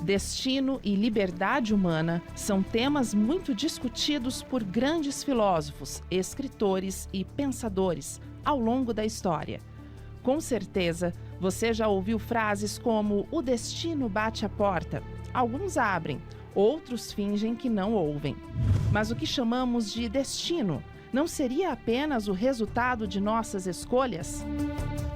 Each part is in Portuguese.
Destino e liberdade humana são temas muito discutidos por grandes filósofos, escritores e pensadores ao longo da história. Com certeza, você já ouviu frases como "o destino bate à porta". Alguns abrem, outros fingem que não ouvem. Mas o que chamamos de destino não seria apenas o resultado de nossas escolhas?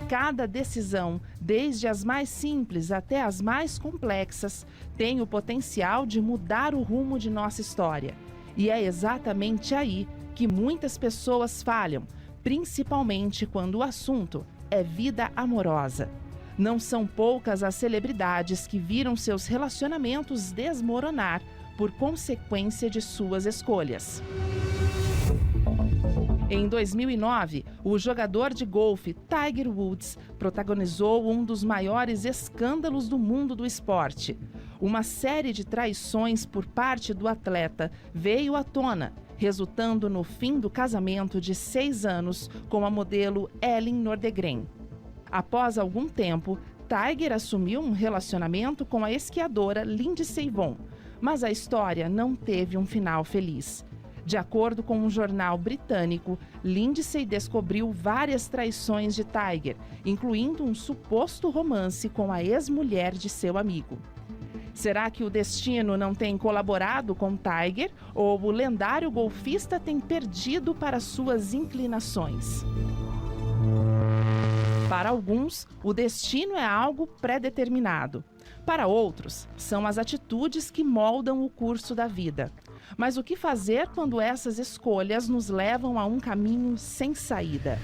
Cada decisão, desde as mais simples até as mais complexas, tem o potencial de mudar o rumo de nossa história. E é exatamente aí que muitas pessoas falham, principalmente quando o assunto é vida amorosa. Não são poucas as celebridades que viram seus relacionamentos desmoronar por consequência de suas escolhas. Em 2009, o jogador de golfe Tiger Woods protagonizou um dos maiores escândalos do mundo do esporte. Uma série de traições por parte do atleta veio à tona, resultando no fim do casamento de 6 anos com a modelo Elin Nordegren. Após algum tempo, Tiger assumiu um relacionamento com a esquiadora Lindsey Vonn, mas a história não teve um final feliz. De acordo com um jornal britânico, Lindsey descobriu várias traições de Tiger, incluindo um suposto romance com a ex-mulher de seu amigo. Será que o destino não tem colaborado com Tiger ou o lendário golfista tem perdido para suas inclinações? Para alguns, o destino é algo pré-determinado. Para outros, são as atitudes que moldam o curso da vida. Mas o que fazer quando essas escolhas nos levam a um caminho sem saída?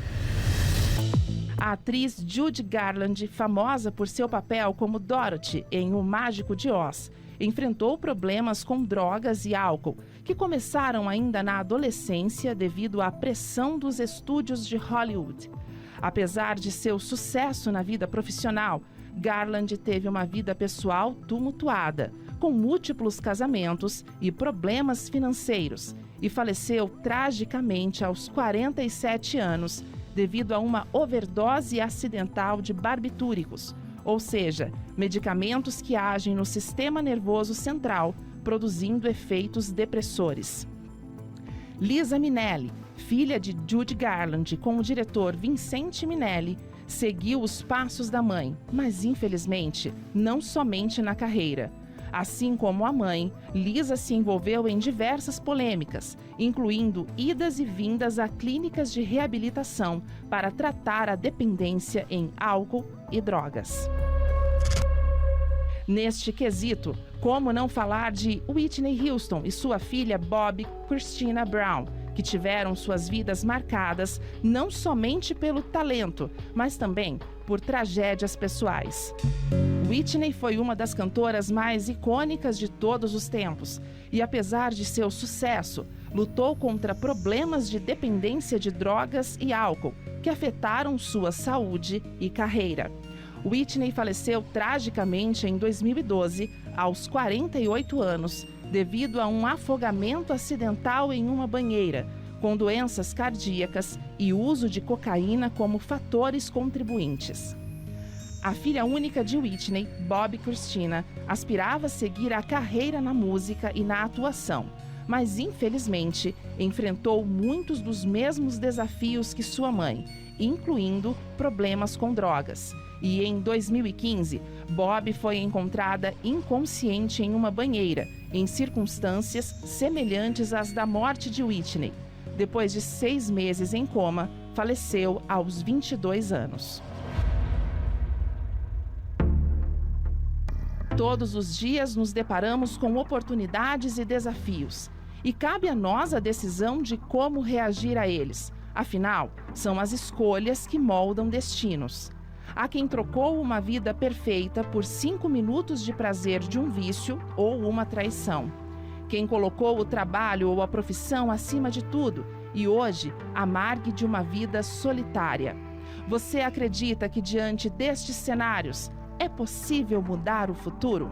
A atriz Judy Garland, famosa por seu papel como Dorothy em O Mágico de Oz, enfrentou problemas com drogas e álcool, que começaram ainda na adolescência devido à pressão dos estúdios de Hollywood. Apesar de seu sucesso na vida profissional, Garland teve uma vida pessoal tumultuada, com múltiplos casamentos e problemas financeiros, e faleceu tragicamente aos 47 anos devido a uma overdose acidental de barbitúricos, ou seja, medicamentos que agem no sistema nervoso central, produzindo efeitos depressores. Liza Minnelli, filha de Judy Garland com o diretor Vincente Minnelli, seguiu os passos da mãe, mas infelizmente não somente na carreira. Assim como a mãe, Liza se envolveu em diversas polêmicas, incluindo idas e vindas a clínicas de reabilitação para tratar a dependência em álcool e drogas. Neste quesito, como não falar de Whitney Houston e sua filha Bobbi Kristina Brown, que tiveram suas vidas marcadas não somente pelo talento, mas também por tragédias pessoais. Whitney foi uma das cantoras mais icônicas de todos os tempos e, apesar de seu sucesso, lutou contra problemas de dependência de drogas e álcool que afetaram sua saúde e carreira. Whitney faleceu tragicamente em 2012, aos 48 anos, devido a um afogamento acidental em uma banheira, com doenças cardíacas e uso de cocaína como fatores contribuintes. A filha única de Whitney, Bobbi Kristina, aspirava a seguir a carreira na música e na atuação, mas infelizmente enfrentou muitos dos mesmos desafios que sua mãe, incluindo problemas com drogas. E em 2015, Bobbi foi encontrada inconsciente em uma banheira, em circunstâncias semelhantes às da morte de Whitney. Depois de 6 meses em coma, faleceu aos 22 anos. Todos os dias nos deparamos com oportunidades e desafios, e cabe a nós a decisão de como reagir a eles. Afinal, são as escolhas que moldam destinos. Há quem trocou uma vida perfeita por 5 minutos de prazer de um vício ou uma traição. Quem colocou o trabalho ou a profissão acima de tudo e hoje amargue de uma vida solitária. Você acredita que diante destes cenários é possível mudar o futuro?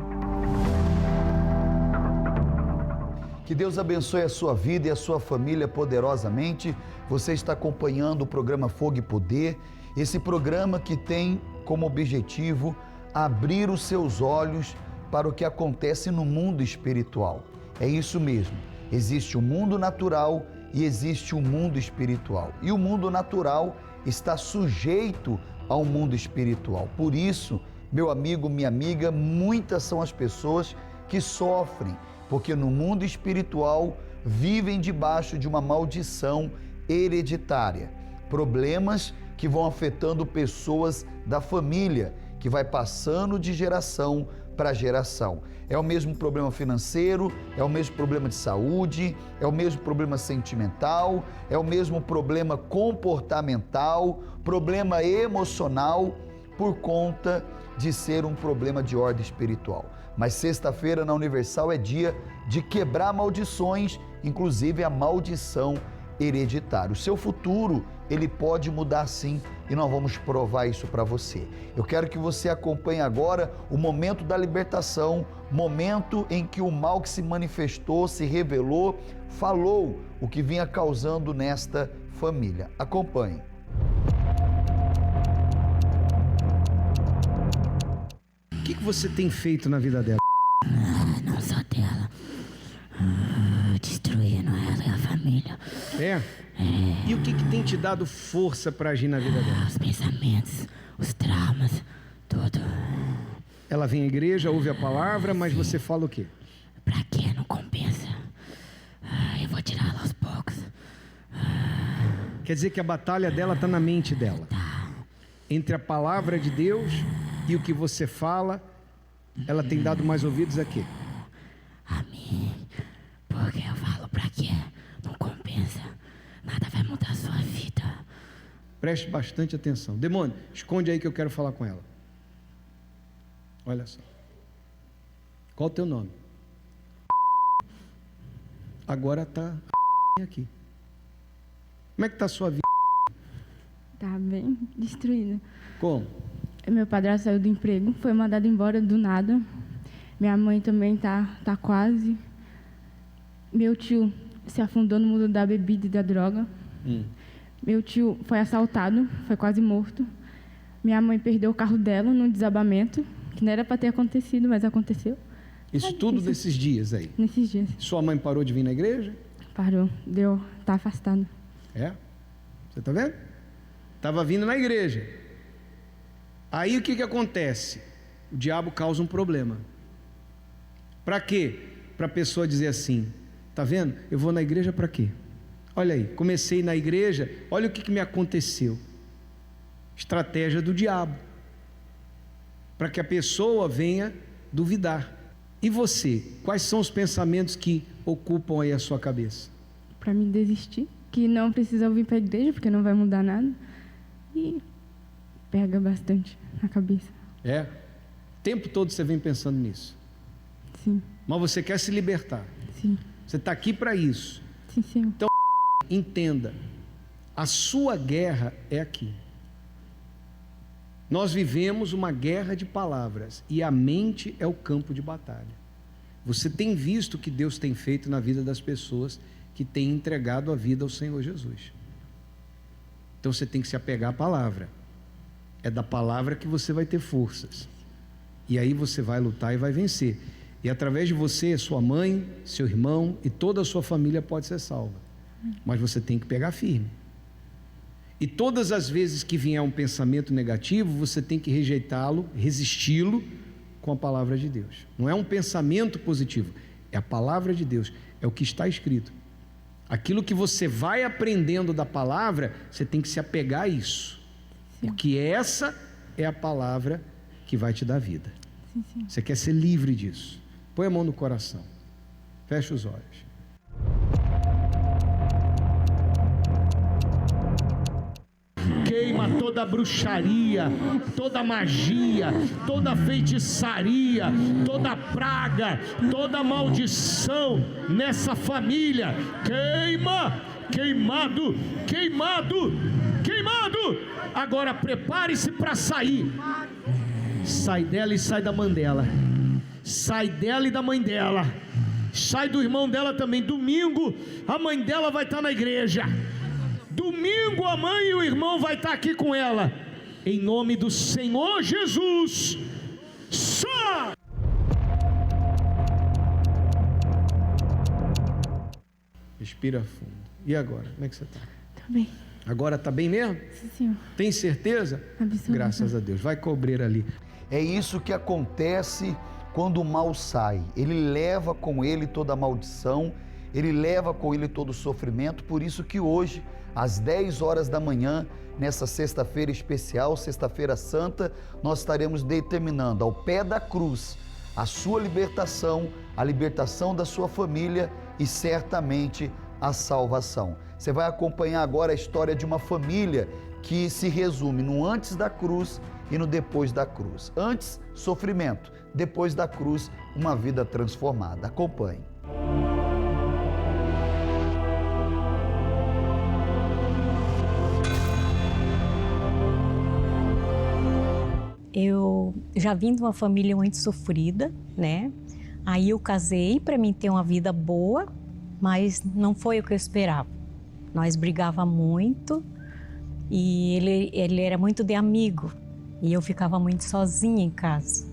Que Deus abençoe a sua vida e a sua família poderosamente. Você está acompanhando o programa Fogo e Poder, esse programa que tem como objetivo abrir os seus olhos para o que acontece no mundo espiritual. É isso mesmo, existe o mundo natural e existe o mundo espiritual. E o mundo natural está sujeito ao mundo espiritual. Por isso, meu amigo, minha amiga, muitas são as pessoas que sofrem, porque no mundo espiritual vivem debaixo de uma maldição hereditária. Problemas que vão afetando pessoas da família, que vai passando de geração para geração. É o mesmo problema financeiro, é o mesmo problema de saúde, é o mesmo problema sentimental, é o mesmo problema comportamental, problema emocional, por conta de ser um problema de ordem espiritual. Mas sexta-feira na Universal é dia de quebrar maldições, inclusive a maldição hereditária. O seu futuro, ele pode mudar sim, e nós vamos provar isso para você. Eu quero que você acompanhe agora o momento da libertação, momento em que o mal que se manifestou, se revelou, falou o que vinha causando nesta família. Acompanhe. O que você tem feito na vida dela? Não só dela. Destruindo ela e a família. É? E o que tem te dado força para agir na vida dela? Os pensamentos, os traumas, tudo. Ela vem à igreja, ouve a palavra, mas você fala o quê? Pra quê? Não compensa. Eu vou tirá-la aos poucos. Quer dizer que a batalha dela está na mente dela. Tá. Entre a palavra de Deus e o que você fala, ela tem dado mais ouvidos a quê? A mim. Porque eu falo pra quê? Não compensa. Nada vai mudar a sua vida. Preste bastante atenção. Demônio, esconde aí que eu quero falar com ela. Olha só. Qual o teu nome? Agora está aqui. Como é que está a sua vida? Tá bem destruída. Como? Meu padrasto saiu do emprego, foi mandado embora do nada. Minha mãe também tá quase. Meu tio se afundou no mundo da bebida e da droga. Meu tio foi assaltado, foi quase morto. Minha mãe perdeu o carro dela num desabamento, que não era para ter acontecido, mas aconteceu. Isso tudo nesses dias aí? Nesses dias. Sua mãe parou de vir na igreja? Parou, tá afastado. É? Você está vendo? Estava vindo na igreja. Aí o que acontece? O diabo causa um problema. Para quê? Para a pessoa dizer assim, tá vendo? Eu vou na igreja para quê? Olha aí, comecei na igreja, olha o que me aconteceu. Estratégia do diabo. Para que a pessoa venha duvidar. E você? Quais são os pensamentos que ocupam aí a sua cabeça? Para mim desistir, que não precisa vir para a igreja, porque não vai mudar nada. E pega bastante na cabeça. É? O tempo todo você vem pensando nisso. Sim. Mas você quer se libertar. Sim. Você está aqui para isso. Sim, Senhor. Então, entenda, a sua guerra é aqui. Nós vivemos uma guerra de palavras e a mente é o campo de batalha. Você tem visto o que Deus tem feito na vida das pessoas que têm entregado a vida ao Senhor Jesus. Então você tem que se apegar à palavra. É da palavra que você vai ter forças. E aí você vai lutar e vai vencer. E através de você, sua mãe, seu irmão e toda a sua família pode ser salva. Mas você tem que pegar firme. E todas as vezes que vier um pensamento negativo, você tem que rejeitá-lo, resisti-lo com a palavra de Deus. Não é um pensamento positivo, é a palavra de Deus, é o que está escrito. Aquilo que você vai aprendendo da palavra, você tem que se apegar a isso. Sim. Porque essa é a palavra que vai te dar vida. Sim, sim. Você quer ser livre disso. Põe a mão no coração. Fecha os olhos. Queima toda bruxaria, toda magia, toda feitiçaria, toda praga, toda maldição nessa família. Queima, queimado, queimado, queimado. Agora prepare-se para sair. Sai dela e sai da mãe dela. Sai dela e da mãe dela. Sai do irmão dela também. Domingo a mãe dela vai estar na igreja. Domingo a mãe e o irmão vai estar aqui com ela. Em nome do Senhor Jesus. Sai! Respira fundo. E agora? Como é que você está? Tá bem. Agora está bem mesmo? Sim, senhor. Tem certeza? Absoluta. Graças a Deus. Vai cobrir ali. É isso que acontece quando o mal sai. Ele leva com ele toda a maldição, ele leva com ele todo o sofrimento. Por isso que hoje, às 10 horas da manhã, nessa sexta-feira especial, sexta-feira santa, nós estaremos determinando ao pé da cruz a sua libertação, a libertação da sua família e certamente a salvação. Você vai acompanhar agora a história de uma família que se resume no antes da cruz e no depois da cruz. Antes, sofrimento. Depois da cruz, uma vida transformada. Acompanhe. Eu já vim de uma família muito sofrida, né? Aí eu casei para mim ter uma vida boa, mas não foi o que eu esperava. Nós brigava muito e ele era muito de amigo e eu ficava muito sozinha em casa.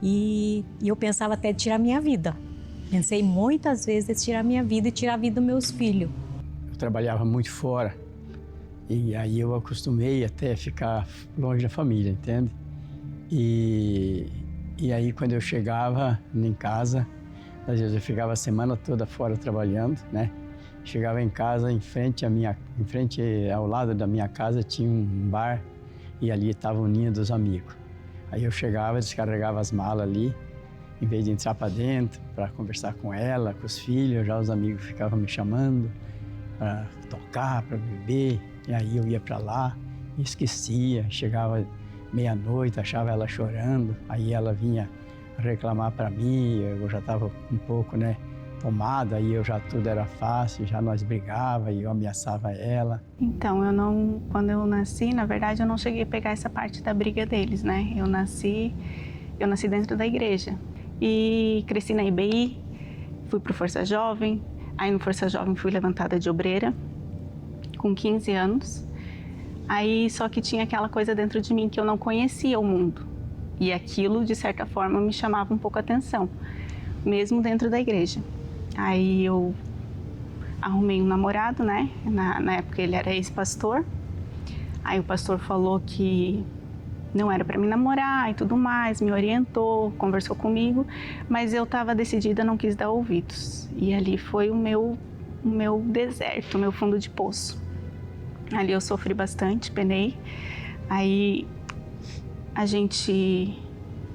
E eu pensava até de tirar minha vida. Pensei muitas vezes de tirar minha vida e tirar a vida dos meus filhos. Eu trabalhava muito fora e aí eu acostumei até ficar longe da família, entende? E aí quando eu chegava em casa, às vezes eu ficava a semana toda fora trabalhando, né? Chegava em casa, em frente ao lado da minha casa tinha um bar e ali estava o ninho dos amigos. Aí eu chegava, descarregava as malas ali, em vez de entrar para dentro para conversar com ela, com os filhos, já os amigos ficavam me chamando para tocar, para beber. E aí eu ia para lá e esquecia, chegava meia-noite, achava ela chorando, aí ela vinha reclamar para mim, eu já estava um pouco, né, tomado, aí tudo era fácil, já nós brigava e eu ameaçava ela. Então, quando eu nasci, na verdade, eu não cheguei a pegar essa parte da briga deles, né? Eu nasci dentro da igreja e cresci na IBI, fui pro Força Jovem, aí no Força Jovem fui levantada de obreira com 15 anos. Aí só que tinha aquela coisa dentro de mim que eu não conhecia o mundo. E aquilo, de certa forma, me chamava um pouco a atenção, mesmo dentro da igreja. Aí eu arrumei um namorado, né? Na época ele era ex-pastor. Aí o pastor falou que não era para me namorar e tudo mais, me orientou, conversou comigo, mas eu estava decidida, não quis dar ouvidos. E ali foi o meu deserto, o meu fundo de poço. Ali eu sofri bastante, penei. Aí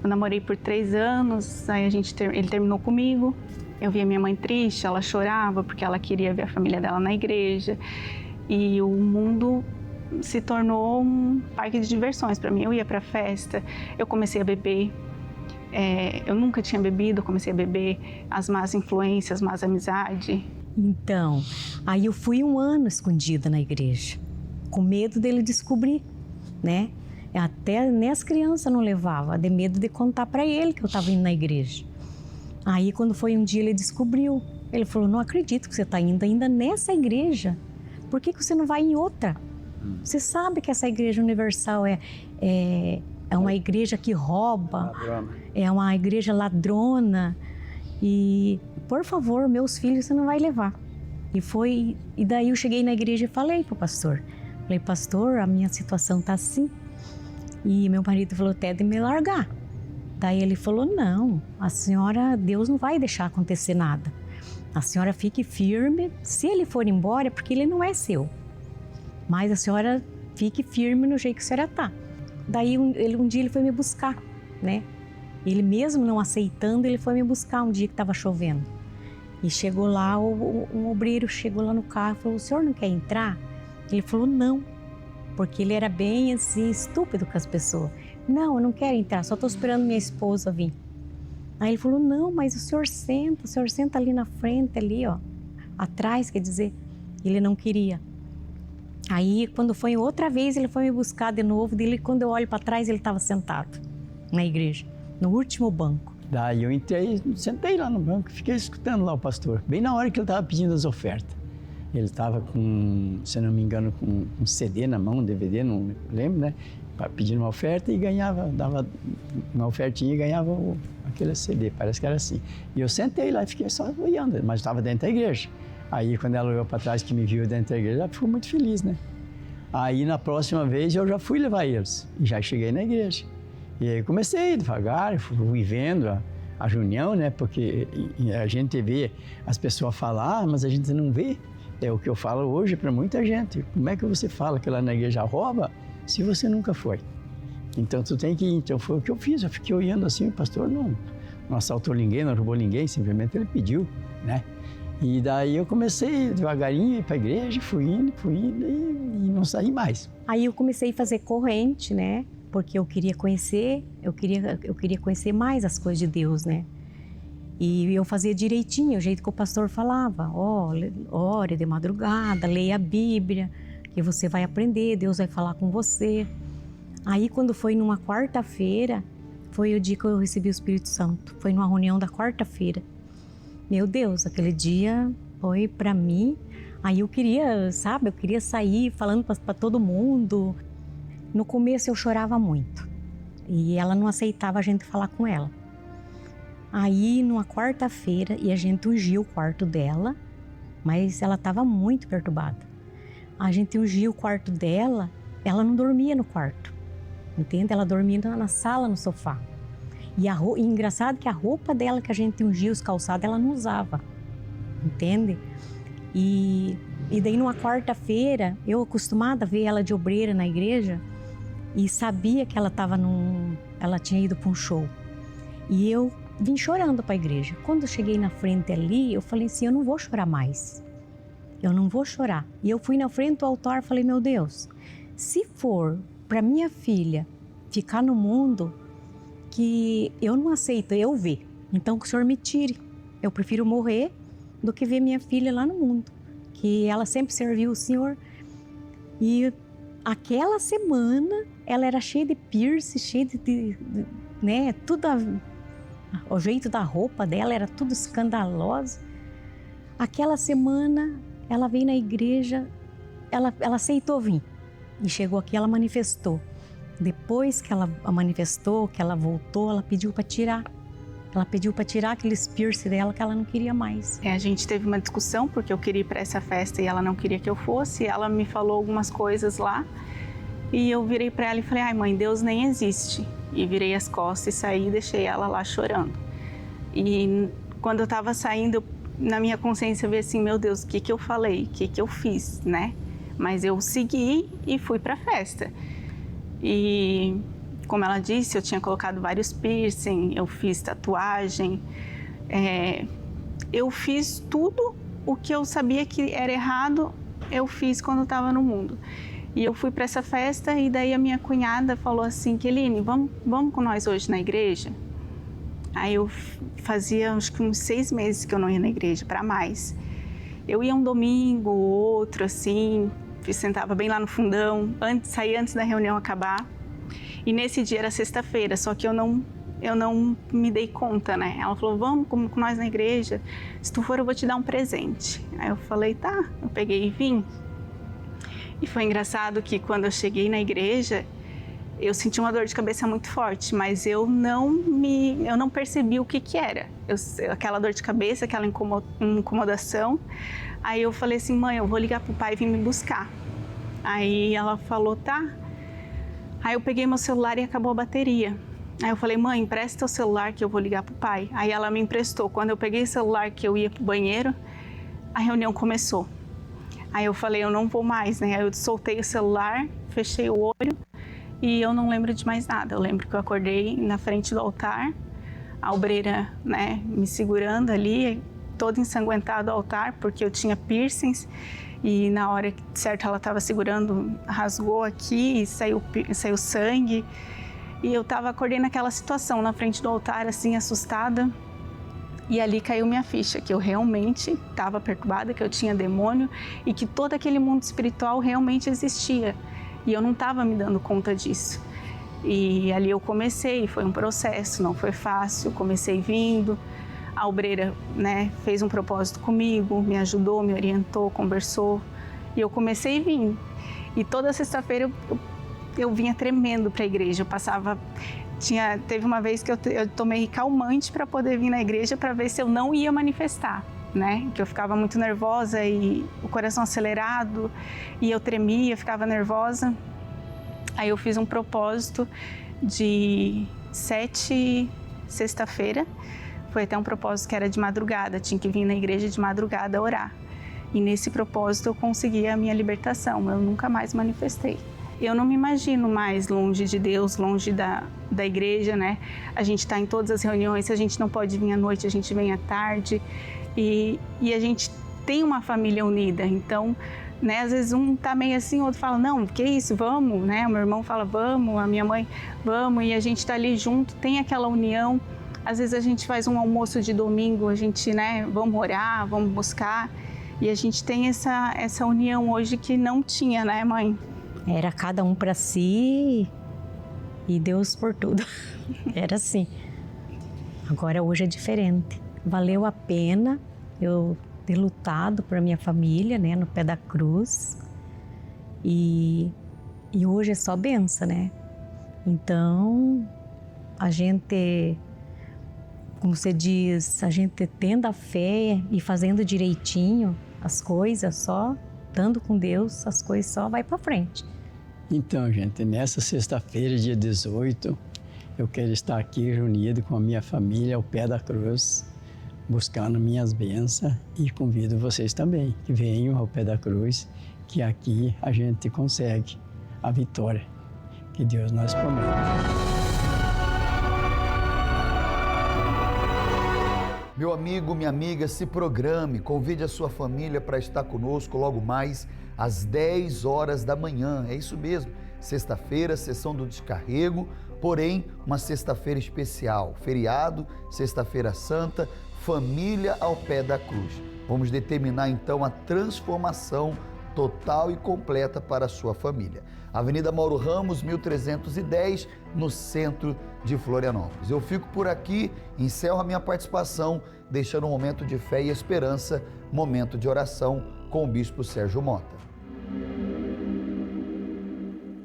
eu namorei por 3 anos, aí ele terminou comigo. Eu via minha mãe triste, ela chorava porque ela queria ver a família dela na igreja. E o mundo se tornou um parque de diversões para mim. Eu ia para festa, eu comecei a beber. Eu nunca tinha bebido, eu comecei a beber. As más influências, más amizades. Então, aí eu fui 1 ano escondida na igreja, com medo dele descobrir, né? Até nem as crianças não levava, de medo de contar para ele que eu estava indo na igreja. Aí quando foi um dia ele descobriu, ele falou, não acredito que você está indo ainda nessa igreja, por que você não vai em outra? Você sabe que essa igreja universal é uma igreja que rouba, é uma igreja ladrona e, por favor, meus filhos você não vai levar. E daí eu cheguei na igreja e falei pro pastor, pastor, a minha situação tá assim. E meu marido falou até de me largar. Daí ele falou, não, a senhora, Deus não vai deixar acontecer nada. A senhora fique firme, se ele for embora é porque ele não é seu. Mas a senhora fique firme no jeito que a senhora tá. Daí um dia ele foi me buscar, né? Ele mesmo não aceitando, ele foi me buscar um dia que estava chovendo. E chegou lá, um obreiro chegou lá no carro e falou, o senhor não quer entrar? Ele falou, não, porque ele era bem assim, estúpido com as pessoas. Não, eu não quero entrar, só estou esperando minha esposa vir. Aí ele falou, não, mas o senhor senta ali na frente, ali, ó, atrás, quer dizer, ele não queria. Aí, quando foi outra vez, ele foi me buscar de novo, dele, quando eu olho para trás, ele estava sentado na igreja, no último banco. Daí eu entrei, sentei lá no banco, fiquei escutando lá o pastor, bem na hora que ele estava pedindo as ofertas. Ele estava com, se não me engano, com um CD na mão, um DVD, não lembro, né? Pedindo uma oferta e ganhava, dava uma ofertinha e ganhava aquele CD, parece que era assim. E eu sentei lá e fiquei só olhando, mas estava dentro da igreja. Aí, quando ela olhou para trás, que me viu dentro da igreja, ela ficou muito feliz, né? Aí, na próxima vez, eu já fui levar eles. E já cheguei na igreja. E aí, comecei devagar, fui vendo a reunião, né? Porque a gente vê as pessoas falar, mas a gente não vê. É o que eu falo hoje para muita gente. Como é que você fala que lá na igreja rouba se você nunca foi? Então, tu tem que ir. Então, foi o que eu fiz. Eu fiquei olhando assim, o pastor não assaltou ninguém, não roubou ninguém, simplesmente ele pediu, né? E daí eu comecei devagarinho a ir para a igreja, fui indo e não saí mais. Aí eu comecei a fazer corrente, né? Porque eu queria conhecer, eu queria conhecer mais as coisas de Deus, né? E eu fazia direitinho, o jeito que o pastor falava. Ore de madrugada, leia a Bíblia, que você vai aprender, Deus vai falar com você. Aí quando foi numa quarta-feira, foi o dia que eu recebi o Espírito Santo. Foi numa reunião da quarta-feira. Meu Deus, aquele dia foi para mim. Aí eu queria, sabe, eu queria sair falando para todo mundo. No começo eu chorava muito. E ela não aceitava a gente falar com ela. Aí, numa quarta-feira, e a gente ungiu o quarto dela, mas ela estava muito perturbada. A gente ungiu o quarto dela, ela não dormia no quarto, entende? Ela dormia na sala, no sofá. E engraçado que a roupa dela que a gente ungia, os calçados, ela não usava, entende? E daí, numa quarta-feira, eu acostumada a ver ela de obreira na igreja, e sabia que ela tinha ido para um show. E eu vim chorando para a igreja. Quando eu cheguei na frente ali, eu falei assim, eu não vou chorar mais. Eu não vou chorar. E eu fui na frente do altar e falei, meu Deus, se for para minha filha ficar no mundo que eu não aceito, eu ver, então que o Senhor me tire. Eu prefiro morrer do que ver minha filha lá no mundo, que ela sempre serviu o Senhor. E aquela semana, ela era cheia de piercing, cheia de né, tudo... O jeito da roupa dela era tudo escandaloso. Aquela semana, ela veio na igreja, ela aceitou vir. E chegou aqui, ela manifestou. Depois que ela manifestou, que ela voltou, ela pediu para tirar. Ela pediu para tirar aqueles piercing dela que ela não queria mais. A gente teve uma discussão, porque eu queria ir para essa festa e ela não queria que eu fosse. Ela me falou algumas coisas lá. E eu virei para ela e falei, ai mãe, Deus nem existe. E virei as costas e saí e deixei ela lá chorando. E quando eu estava saindo, na minha consciência eu vi assim, meu Deus, o que eu falei? O que eu fiz, né? Mas eu segui e fui para a festa. E como ela disse, eu tinha colocado vários piercing, eu fiz tatuagem. Eu fiz tudo o que eu sabia que era errado, eu fiz quando eu estava no mundo. E eu fui para essa festa e daí a minha cunhada falou assim, Keline, vamos com nós hoje na igreja? Aí eu fazia acho que uns 6 meses que eu não ia na igreja, para mais. Eu ia um domingo, outro assim, sentava bem lá no fundão, saía antes da reunião acabar. E nesse dia era sexta-feira, só que eu não me dei conta, né? Ela falou, vamos com nós na igreja, se tu for eu vou te dar um presente. Aí eu falei, tá, eu peguei e vim. E foi engraçado que quando eu cheguei na igreja, eu senti uma dor de cabeça muito forte, mas eu não percebi o que era. Aquela dor de cabeça, aquela incomodação. Aí eu falei assim, mãe, eu vou ligar pro pai e vir me buscar. Aí ela falou, tá. Aí eu peguei meu celular e acabou a bateria. Aí eu falei, mãe, empresta teu celular que eu vou ligar pro pai. Aí ela me emprestou. Quando eu peguei o celular que eu ia pro banheiro, a reunião começou. Aí eu falei, eu não vou mais, né? Aí eu soltei o celular, fechei o olho e eu não lembro de mais nada. Eu lembro que eu acordei na frente do altar, a obreira, né, me segurando ali, todo ensanguentado ao altar, porque eu tinha piercings e na hora certa ela estava segurando, rasgou aqui e saiu sangue. E eu acordei naquela situação, na frente do altar, assim, assustada. E ali caiu minha ficha, que eu realmente estava perturbada, que eu tinha demônio e que todo aquele mundo espiritual realmente existia. E eu não estava me dando conta disso. E ali eu comecei, foi um processo, não foi fácil, comecei vindo. A obreira, né, fez um propósito comigo, me ajudou, me orientou, conversou. E eu comecei a vir. E toda sexta-feira eu vinha tremendo para a igreja, eu passava... Teve uma vez que eu tomei calmante para poder vir na igreja para ver se eu não ia manifestar. né? Que eu ficava muito nervosa e o coração acelerado e eu tremia, ficava nervosa. Aí eu fiz um propósito de 7 sexta-feira. Foi até um propósito que era de madrugada, tinha que vir na igreja de madrugada orar. E nesse propósito eu consegui a minha libertação, eu nunca mais manifestei. Eu não me imagino mais longe de Deus, longe da igreja, né? A gente está em todas as reuniões, se a gente não pode vir à noite, a gente vem à tarde. E a gente tem uma família unida, então, né, às vezes um tá meio assim, o outro fala, não, que isso, vamos, né? O meu irmão fala, vamos, a minha mãe, vamos, e a gente tá ali junto, tem aquela união. Às vezes a gente faz um almoço de domingo, a gente, né, vamos orar, vamos buscar, e a gente tem essa união hoje que não tinha, né, mãe? Era cada um para si e Deus por tudo. Era assim. Agora hoje é diferente. Valeu a pena eu ter lutado por minha família, né, no pé da cruz. E hoje é só benção, né? Então, a gente, como você diz, a gente tendo a fé e fazendo direitinho as coisas, só estando com Deus, as coisas só vai para frente. Então, gente, nessa sexta-feira, dia 18, eu quero estar aqui reunido com a minha família ao pé da cruz, buscando minhas bênçãos, e convido vocês também que venham ao pé da cruz, que aqui a gente consegue a vitória que Deus nos promete. Meu amigo, minha amiga, se programe, convide a sua família para estar conosco logo mais às 10 horas da manhã. É isso mesmo, sexta-feira, sessão do descarrego, porém uma sexta-feira especial, feriado, sexta-feira santa, família ao pé da cruz. Vamos determinar então a transformação total e completa para a sua família. Avenida Mauro Ramos, 1310, no centro de Florianópolis. Eu fico por aqui, encerro a minha participação, deixando um momento de fé e esperança, momento de oração com o Bispo Sérgio Mota.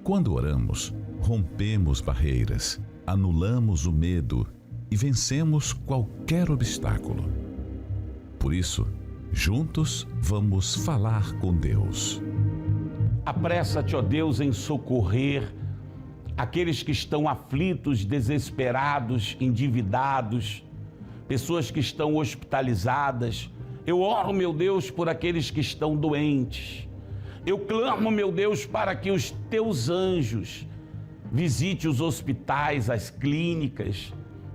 Quando oramos, rompemos barreiras, anulamos o medo e vencemos qualquer obstáculo. Por isso, juntos vamos falar com Deus. Apressa-te, ó Deus, em socorrer aqueles que estão aflitos, desesperados, endividados, pessoas que estão hospitalizadas. Eu oro, meu Deus, por aqueles que estão doentes. Eu clamo, meu Deus, para que os teus anjos visite os hospitais, as clínicas,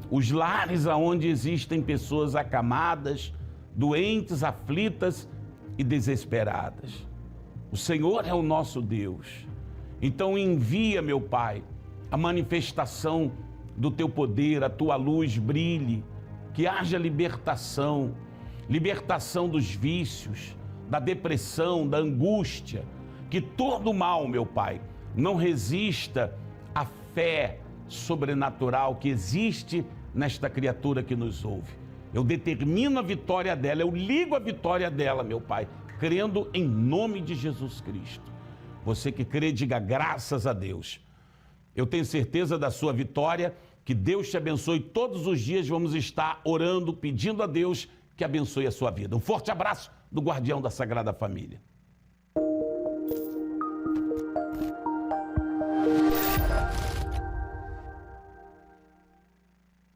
os lares onde existem pessoas acamadas, doentes, aflitas e desesperadas. O Senhor é o nosso Deus. Então envia, meu Pai, a manifestação do teu poder, a tua luz brilhe, que haja libertação, libertação dos vícios, da depressão, da angústia, que todo mal, meu Pai, não resista à fé sobrenatural que existe nesta criatura que nos ouve. Eu determino a vitória dela, eu ligo a vitória dela, meu Pai, crendo em nome de Jesus Cristo. Você que crê, diga graças a Deus. Eu tenho certeza da sua vitória, que Deus te abençoe. Todos os dias vamos estar orando, pedindo a Deus que abençoe a sua vida. Um forte abraço do guardião da Sagrada Família.